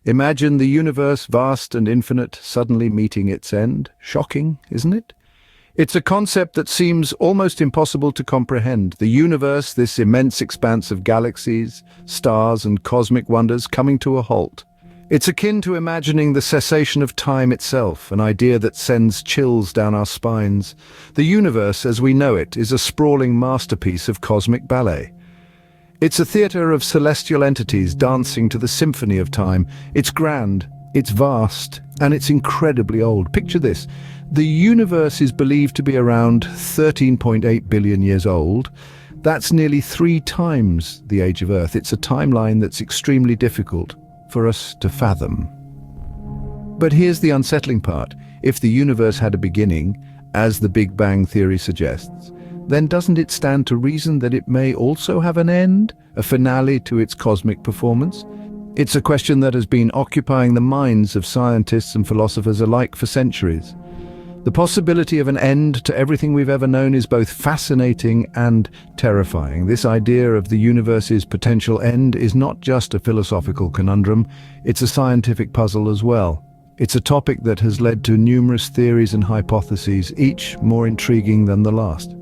Imagine the universe, vast and infinite, suddenly meeting its end. Shocking, isn't it? It's a concept that seems almost impossible to comprehend. The universe, this immense expanse of galaxies, stars and cosmic wonders coming to a halt. It's akin to imagining the cessation of time itself, an idea that sends chills down our spines. The universe, as we know it, is a sprawling masterpiece of cosmic ballet. It's a theater of celestial entities dancing to the symphony of time. It's grand, it's vast, and it's incredibly old. Picture this. The universe is believed to be around 13.8 billion years old. That's nearly 3 times the age of Earth. It's a timeline that's extremely difficult for us to fathom. But here's the unsettling part. If the universe had a beginning, as the Big Bang theory suggests, then doesn't it stand to reason that it may also have an end, a finale to its cosmic performance? It's a question that has been occupying the minds of scientists and philosophers alike for centuries. The possibility of an end to everything we've ever known is both fascinating and terrifying. This idea of the universe's potential end is not just a philosophical conundrum, it's a scientific puzzle as well. It's a topic that has led to numerous theories and hypotheses, each more intriguing than the last.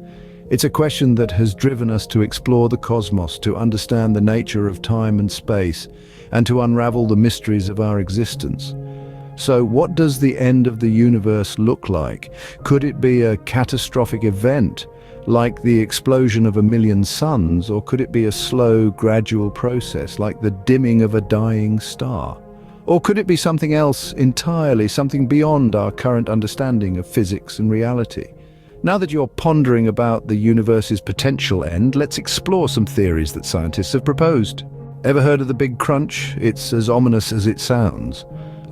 It's a question that has driven us to explore the cosmos, to understand the nature of time and space, and to unravel the mysteries of our existence. So what does the end of the universe look like? Could it be a catastrophic event, like the explosion of a million suns, or could it be a slow, gradual process, like the dimming of a dying star? Or could it be something else entirely, something beyond our current understanding of physics and reality? Now that you're pondering about the universe's potential end, let's explore some theories that scientists have proposed. Ever heard of the Big Crunch? It's as ominous as it sounds.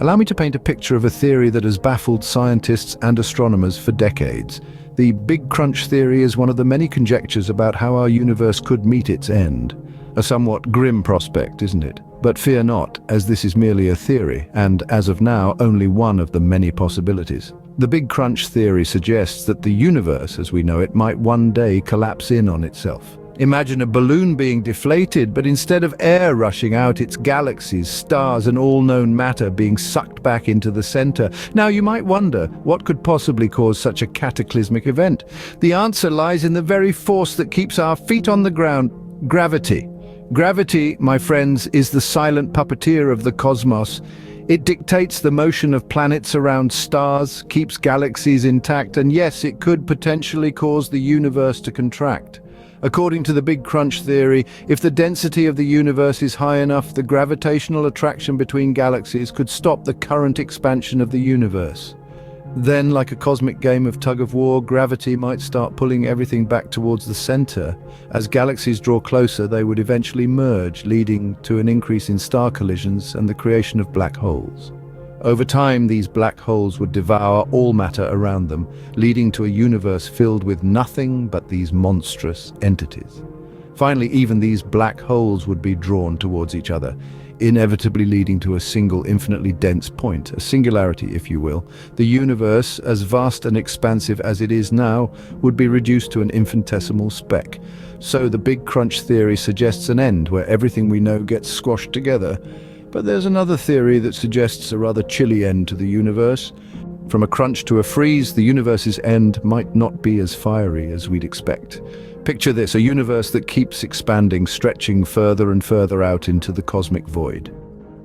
Allow me to paint a picture of a theory that has baffled scientists and astronomers for decades. The Big Crunch theory is one of the many conjectures about how our universe could meet its end. A somewhat grim prospect, isn't it? But fear not, as this is merely a theory, and as of now, only one of the many possibilities. The Big Crunch theory suggests that the universe, as we know it, might one day collapse in on itself. Imagine a balloon being deflated, but instead of air rushing out, its galaxies, stars, and all known matter being sucked back into the center. Now you might wonder, what could possibly cause such a cataclysmic event? The answer lies in the very force that keeps our feet on the ground: gravity. Gravity, my friends, is the silent puppeteer of the cosmos. It dictates the motion of planets around stars, keeps galaxies intact, and yes, it could potentially cause the universe to contract. According to the Big Crunch theory, if the density of the universe is high enough, the gravitational attraction between galaxies could stop the current expansion of the universe. Then, like a cosmic game of tug-of-war, gravity might start pulling everything back towards the center. As galaxies draw closer, they would eventually merge, leading to an increase in star collisions and the creation of black holes. Over time, these black holes would devour all matter around them, leading to a universe filled with nothing but these monstrous entities. Finally, even these black holes would be drawn towards each other, inevitably leading to a single infinitely dense point, a singularity, if you will. The universe, as vast and expansive as it is now, would be reduced to an infinitesimal speck. So the Big Crunch theory suggests an end where everything we know gets squashed together. But there's another theory that suggests a rather chilly end to the universe. From a crunch to a freeze, the universe's end might not be as fiery as we'd expect. Picture this, a universe that keeps expanding, stretching further and further out into the cosmic void.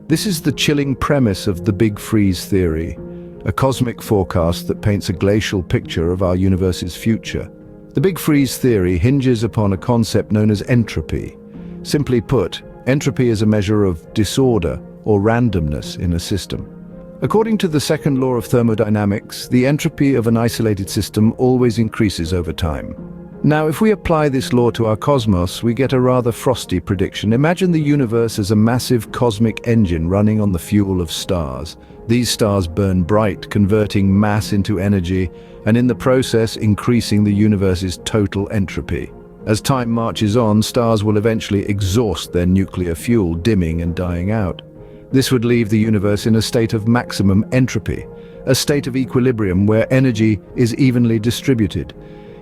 This is the chilling premise of the Big Freeze theory, a cosmic forecast that paints a glacial picture of our universe's future. The Big Freeze theory hinges upon a concept known as entropy. Simply put, entropy is a measure of disorder or randomness in a system. According to the second law of thermodynamics, the entropy of an isolated system always increases over time. Now, if we apply this law to our cosmos, we get a rather frosty prediction. Imagine the universe as a massive cosmic engine running on the fuel of stars. These stars burn bright, converting mass into energy, and in the process increasing the universe's total entropy. As time marches on, stars will eventually exhaust their nuclear fuel, dimming and dying out. This would leave the universe in a state of maximum entropy, a state of equilibrium where energy is evenly distributed.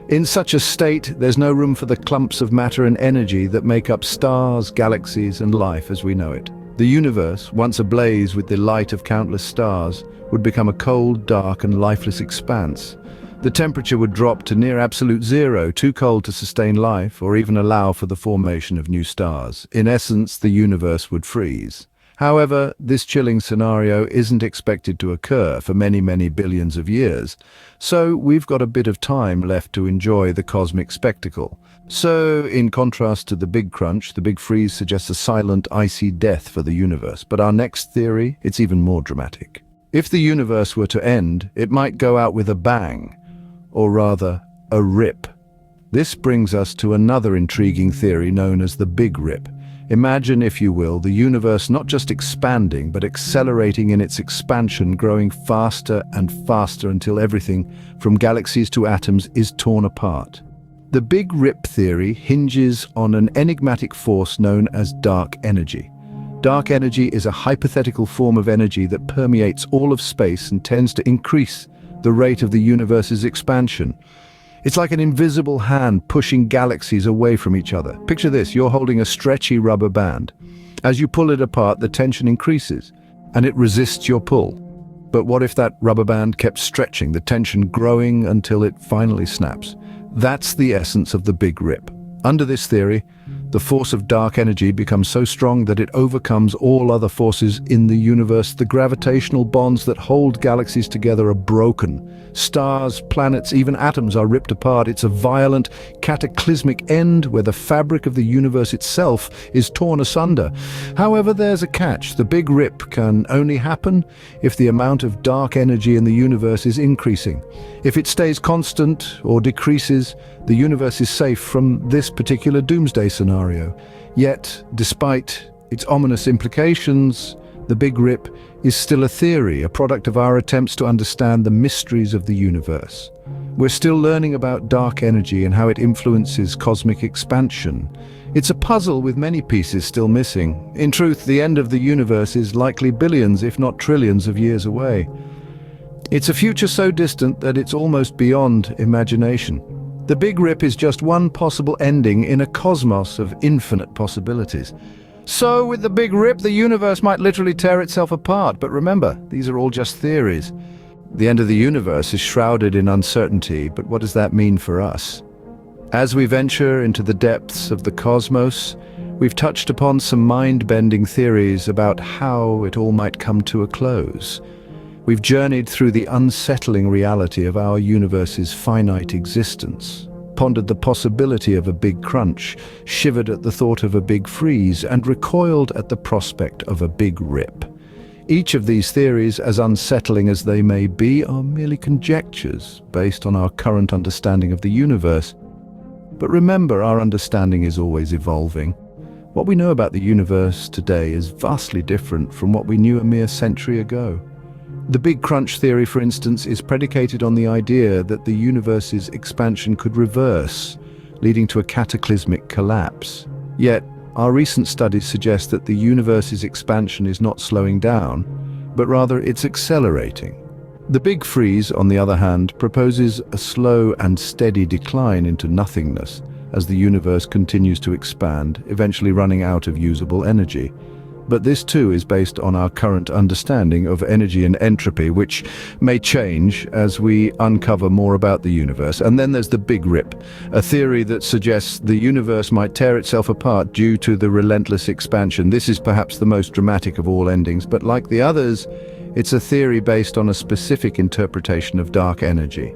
In such a state, there's no room for the clumps of matter and energy that make up stars, galaxies, and life as we know it. The universe, once ablaze with the light of countless stars, would become a cold, dark, and lifeless expanse. The temperature would drop to near absolute zero, too cold to sustain life or even allow for the formation of new stars. In essence, the universe would freeze. However, this chilling scenario isn't expected to occur for many, many billions of years, so we've got a bit of time left to enjoy the cosmic spectacle. So, in contrast to the Big Crunch, the Big Freeze suggests a silent, icy death for the universe. But our next theory, it's even more dramatic. If the universe were to end, it might go out with a bang, or rather, a rip. This brings us to another intriguing theory known as the Big Rip. Imagine, if you will, the universe not just expanding, but accelerating in its expansion, growing faster and faster until everything, from galaxies to atoms, is torn apart. The Big Rip theory hinges on an enigmatic force known as dark energy. Dark energy is a hypothetical form of energy that permeates all of space and tends to increase the rate of the universe's expansion. It's like an invisible hand pushing galaxies away from each other. Picture this, you're holding a stretchy rubber band. As you pull it apart, the tension increases, and it resists your pull. But what if that rubber band kept stretching, the tension growing until it finally snaps? That's the essence of the Big Rip. Under this theory, the force of dark energy becomes so strong that it overcomes all other forces in the universe. The gravitational bonds that hold galaxies together are broken. Stars, planets, even atoms are ripped apart. It's a violent, cataclysmic end where the fabric of the universe itself is torn asunder. However, there's a catch. The Big Rip can only happen if the amount of dark energy in the universe is increasing. If it stays constant or decreases, the universe is safe from this particular doomsday scenario. Yet, despite its ominous implications, the Big Rip is still a theory, a product of our attempts to understand the mysteries of the universe. We're still learning about dark energy and how it influences cosmic expansion. It's a puzzle with many pieces still missing. In truth, the end of the universe is likely billions, if not trillions, of years away. It's a future so distant that it's almost beyond imagination. The Big Rip is just one possible ending in a cosmos of infinite possibilities. So, with the Big Rip, the universe might literally tear itself apart. But remember, these are all just theories. The end of the universe is shrouded in uncertainty, but what does that mean for us? As we venture into the depths of the cosmos, we've touched upon some mind-bending theories about how it all might come to a close. We've journeyed through the unsettling reality of our universe's finite existence, pondered the possibility of a Big Crunch, shivered at the thought of a Big Freeze, and recoiled at the prospect of a Big Rip. Each of these theories, as unsettling as they may be, are merely conjectures based on our current understanding of the universe. But remember, our understanding is always evolving. What we know about the universe today is vastly different from what we knew a mere century ago. The Big Crunch theory, for instance, is predicated on the idea that the universe's expansion could reverse, leading to a cataclysmic collapse. Yet, our recent studies suggest that the universe's expansion is not slowing down, but rather it's accelerating. The Big Freeze, on the other hand, proposes a slow and steady decline into nothingness as the universe continues to expand, eventually running out of usable energy. But this too is based on our current understanding of energy and entropy, which may change as we uncover more about the universe. And then there's the Big Rip, a theory that suggests the universe might tear itself apart due to the relentless expansion. This is perhaps the most dramatic of all endings, but like the others, it's a theory based on a specific interpretation of dark energy.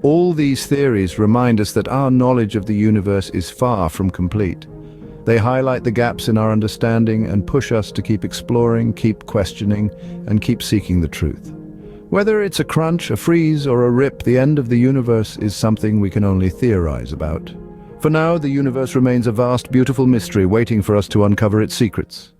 All these theories remind us that our knowledge of the universe is far from complete. They highlight the gaps in our understanding and push us to keep exploring, keep questioning, and keep seeking the truth. Whether it's a crunch, a freeze, or a rip, the end of the universe is something we can only theorize about. For now, the universe remains a vast, beautiful mystery waiting for us to uncover its secrets.